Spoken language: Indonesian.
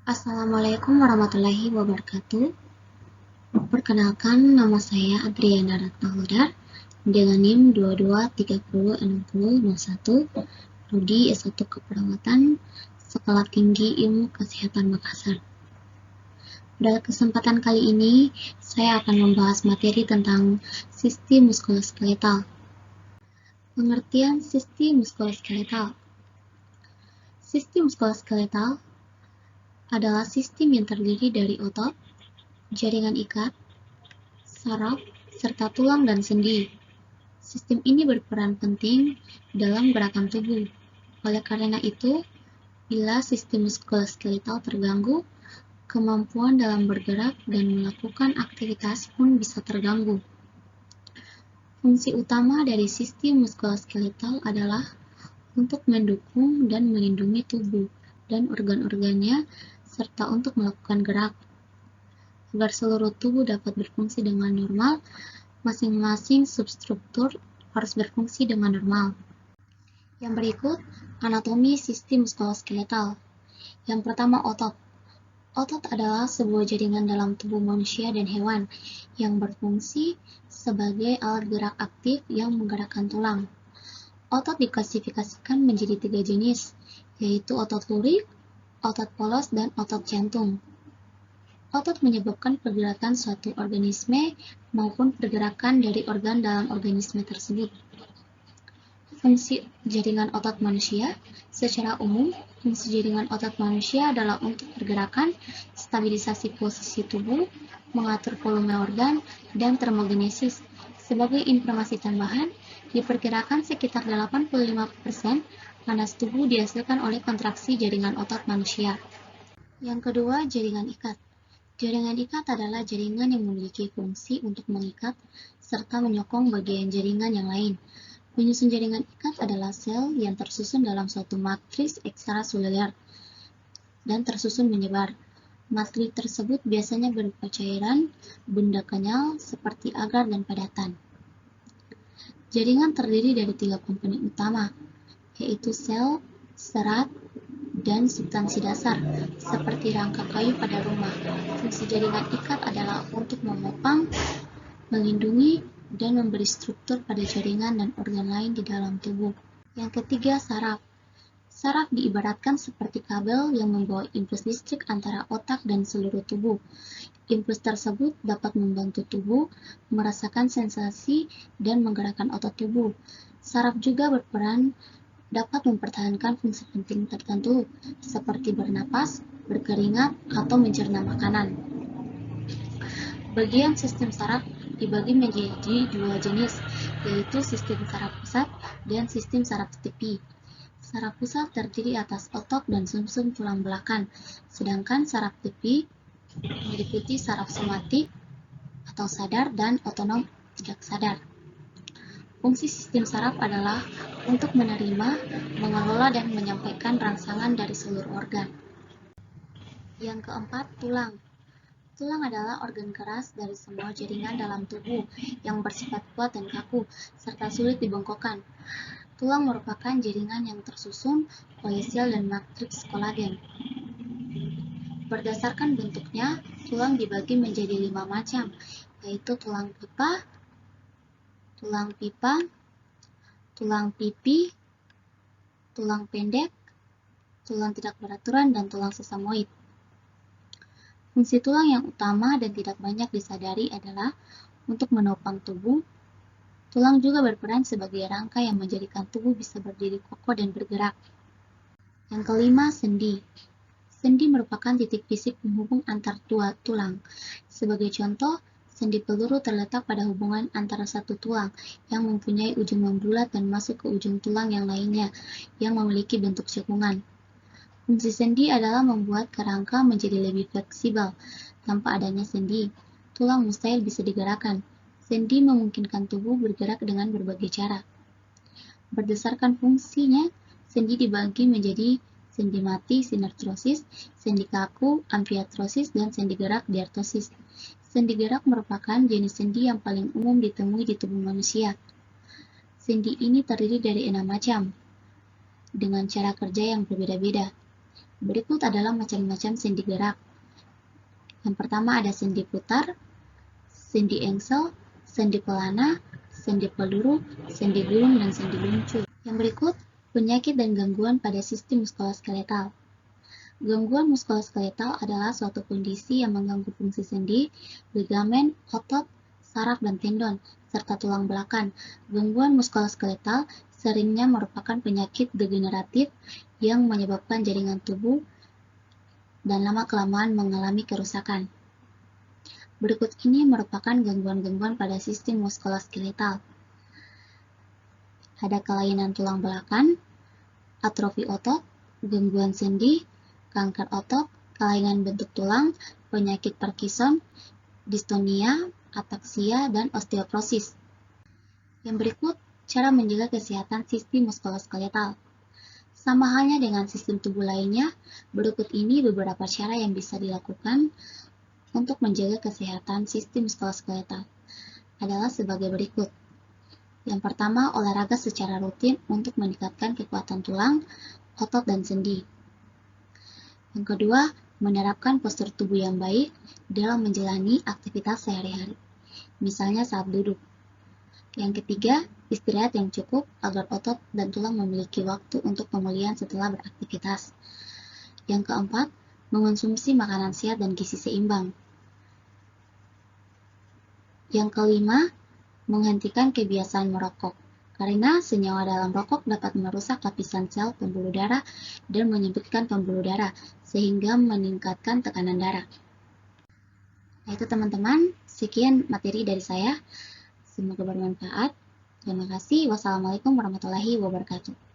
Assalamualaikum warahmatullahi wabarakatuh. Perkenalkan, nama saya Adriana Ratnahudar dengan NIM 22306001, Prodi S1 Keperawatan, Sekolah Tinggi Ilmu Kesehatan Makassar. Pada kesempatan kali ini, saya akan membahas materi tentang sistem muskuloskeletal. Pengertian sistem muskuloskeletal. Sistem muskuloskeletal adalah sistem yang terdiri dari otot, jaringan ikat, saraf, serta tulang dan sendi. Sistem ini berperan penting dalam gerakan tubuh. Oleh karena itu, bila sistem muskuloskeletal terganggu, kemampuan dalam bergerak dan melakukan aktivitas pun bisa terganggu. Fungsi utama dari sistem muskuloskeletal adalah untuk mendukung dan melindungi tubuh dan organ-organnya, serta untuk melakukan gerak. Agar seluruh tubuh dapat berfungsi dengan normal, masing-masing substruktur harus berfungsi dengan normal. Yang berikut, anatomi sistem muskuloskeletal. Yang pertama, otot. Otot adalah sebuah jaringan dalam tubuh manusia dan hewan yang berfungsi sebagai alat gerak aktif yang menggerakkan tulang. Otot diklasifikasikan menjadi 3 jenis, yaitu otot lurik, otot polos, dan otot jantung. Otot menyebabkan pergerakan suatu organisme maupun pergerakan dari organ dalam organisme tersebut. Fungsi jaringan otot manusia. Secara umum, fungsi jaringan otot manusia adalah untuk pergerakan, stabilisasi posisi tubuh, mengatur volume organ, dan termogenesis. Sebagai informasi tambahan, diperkirakan sekitar 85% panas tubuh dihasilkan oleh kontraksi jaringan otot manusia. Yang kedua, jaringan ikat. Jaringan ikat adalah jaringan yang memiliki fungsi untuk mengikat serta menyokong bagian jaringan yang lain. Penyusun jaringan ikat adalah sel yang tersusun dalam suatu matriks ekstraseluler dan tersusun menyebar. Matriks tersebut biasanya berupa cairan, benda kenyal seperti agar dan padatan. Jaringan terdiri dari 3 komponen utama, yaitu sel, serat, dan substansi dasar, seperti rangka kayu pada rumah. Fungsi jaringan ikat adalah untuk memopang, melindungi, dan memberi struktur pada jaringan dan organ lain di dalam tubuh. Yang ketiga, saraf. Saraf diibaratkan seperti kabel yang membawa impuls listrik antara otak dan seluruh tubuh. Impuls tersebut dapat membantu tubuh merasakan sensasi dan menggerakkan otot tubuh. Saraf juga dapat mempertahankan fungsi penting tertentu, seperti bernapas, berkeringat, atau mencerna makanan. Bagian sistem saraf dibagi menjadi 2 jenis, yaitu sistem saraf pusat dan sistem saraf tepi. Saraf pusat terdiri atas otot dan sumsum tulang belakang, sedangkan saraf tepi meliputi saraf somatik atau sadar dan otonom tidak sadar. Fungsi sistem saraf adalah untuk menerima, mengelola, dan menyampaikan rangsangan dari seluruh organ. Yang keempat, tulang. Tulang adalah organ keras dari semua jaringan dalam tubuh yang bersifat kuat dan kaku, serta sulit dibengkokkan. Tulang merupakan jaringan yang tersusun oleh sel dan matriks kolagen. Berdasarkan bentuknya, tulang dibagi menjadi 5 macam, yaitu tulang pipa, tulang pipi, tulang pendek, tulang tidak beraturan, dan tulang sesamoid. Fungsi tulang yang utama dan tidak banyak disadari adalah untuk menopang tubuh. Tulang juga berperan sebagai rangka yang menjadikan tubuh bisa berdiri kokoh dan bergerak. Yang kelima, sendi. Sendi merupakan titik fisik penghubung antar tulang. Sebagai contoh, sendi peluru terletak pada hubungan antara satu tulang yang mempunyai ujung membulat dan masuk ke ujung tulang yang lainnya yang memiliki bentuk cekungan. Fungsi sendi adalah membuat kerangka menjadi lebih fleksibel. Tanpa adanya sendi, tulang mustahil bisa digerakkan. Sendi memungkinkan tubuh bergerak dengan berbagai cara. Berdasarkan fungsinya, sendi dibagi menjadi sendi mati, sinertrosis, sendi kaku, amfiartrosis, dan sendi gerak, diartrosis. Sendi gerak merupakan jenis sendi yang paling umum ditemui di tubuh manusia. Sendi ini terdiri dari 6 macam, dengan cara kerja yang berbeda-beda. Berikut adalah macam-macam sendi gerak. Yang pertama ada sendi putar, sendi engsel, sendi pelana, sendi peluru, sendi gulung, dan sendi luncur. Yang berikut, penyakit dan gangguan pada sistem muskuloskeletal. Gangguan muskuloskeletal adalah suatu kondisi yang mengganggu fungsi sendi, ligamen, otot, saraf, dan tendon, serta tulang belakang. Gangguan muskuloskeletal seringnya merupakan penyakit degeneratif yang menyebabkan jaringan tubuh dan lama-kelamaan mengalami kerusakan. Berikut ini merupakan gangguan-gangguan pada sistem muskuloskeletal. Ada kelainan tulang belakang, atrofi otot, gangguan sendi, kanker otot, kelainan bentuk tulang, penyakit Parkinson, distonia, ataksia, dan osteoporosis. Yang berikut, cara menjaga kesehatan sistem muskuloskeletal. Sama halnya dengan sistem tubuh lainnya, berikut ini beberapa cara yang bisa dilakukan untuk menjaga kesehatan sistem muskuloskeletal. Adalah sebagai berikut. Yang pertama, olahraga secara rutin untuk meningkatkan kekuatan tulang, otot, dan sendi. Yang kedua, menerapkan postur tubuh yang baik dalam menjalani aktivitas sehari-hari, misalnya saat duduk. Yang ketiga, istirahat yang cukup agar otot dan tulang memiliki waktu untuk pemulihan setelah beraktivitas. Yang keempat, mengonsumsi makanan sehat dan gizi seimbang. Yang kelima, menghentikan kebiasaan merokok, karena senyawa dalam rokok dapat merusak lapisan sel pembuluh darah dan menyempitkan pembuluh darah, sehingga meningkatkan tekanan darah. Nah itu teman-teman, sekian materi dari saya. Semoga bermanfaat. Terima kasih. Wassalamualaikum warahmatullahi wabarakatuh.